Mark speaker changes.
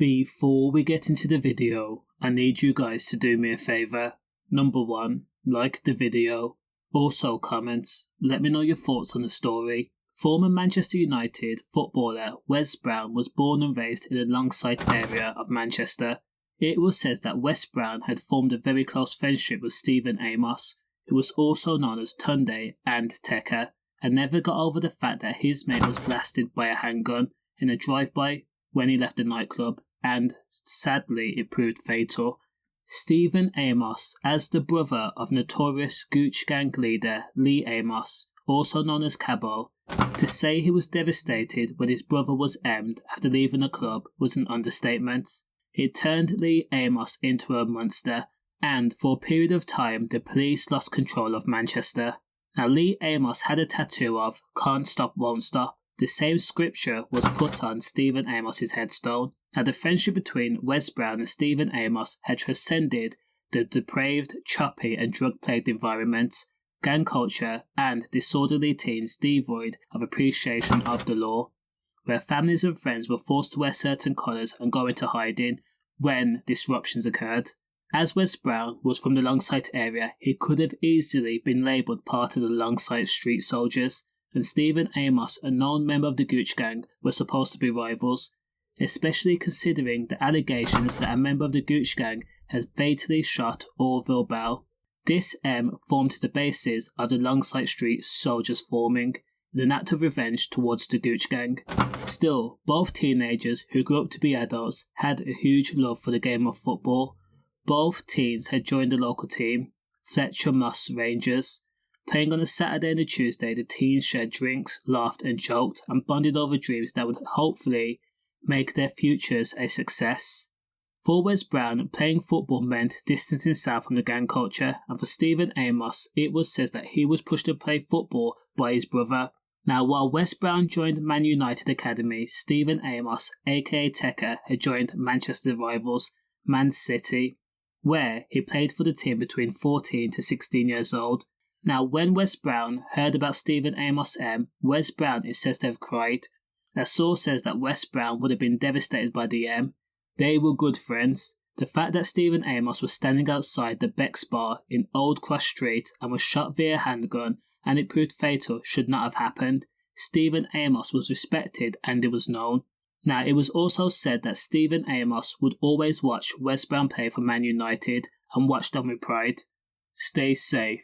Speaker 1: Before we get into the video, I need you guys to do me a favour. Number 1, like the video. Also comments, let me know your thoughts on the story. Former Manchester United footballer Wes Brown was born and raised in the Longsight area of Manchester. It was said that Wes Brown had formed a very close friendship with Stephen Amos, who was also known as Tunde and Tekka, and never got over the fact that his mate was blasted by a handgun in a drive-by when he left the nightclub, and sadly it proved fatal. Stephen Amos, as the brother of notorious gooch gang leader Amos, also known as Cappo, to say he was devastated when his brother was emmed after leaving the club was an understatement. It turned Amos into a monster, and for a period of time the police lost control of Manchester. Now Amos had a tattoo of "Can't stop, won't stop." The same scripture was put on Stephen Amos's headstone. Now the friendship between Wes Brown and Stephen Amos had transcended the depraved, choppy and drug-plagued environment, gang culture and disorderly teens devoid of appreciation of the law, where families and friends were forced to wear certain colours and go into hiding when disruptions occurred. As Wes Brown was from the Longsight area, he could have easily been labelled part of the Longsight street soldiers, and Stephen Amos, a known member of the Gooch gang, were supposed to be rivals, especially considering the allegations that a member of the Gooch gang had fatally shot Orville Bell. This formed the basis of the Longsight street soldiers forming, in an act of revenge towards the Gooch gang. Still, both teenagers who grew up to be adults had a huge love for the game of football. Both teens had joined the local team, Fletcher Rangers. Playing on a Saturday and a Tuesday, the teens shared drinks, laughed and joked, and bonded over dreams that would hopefully make their futures a success. For Wes Brown, playing football meant distancing himself from the gang culture, and for Stephen Amos, it was said that he was pushed to play football by his brother. Now, while Wes Brown joined Man United Academy, Stephen Amos, aka Tekka, had joined Manchester rivals Man City, where he played for the team between 14 to 16 years old. Now, when Wes Brown heard about Stephen Amos Wes Brown is said to have cried. A source says that Wes Brown would have been devastated by the They were good friends. The fact that Stephen Amos was standing outside the bexx bar in Old Cross Street and was shot via handgun and it proved fatal should not have happened. Stephen Amos was respected and it was known. Now, it was also said that Stephen Amos would always watch Wes Brown play for Man United and watch them with pride. Stay safe.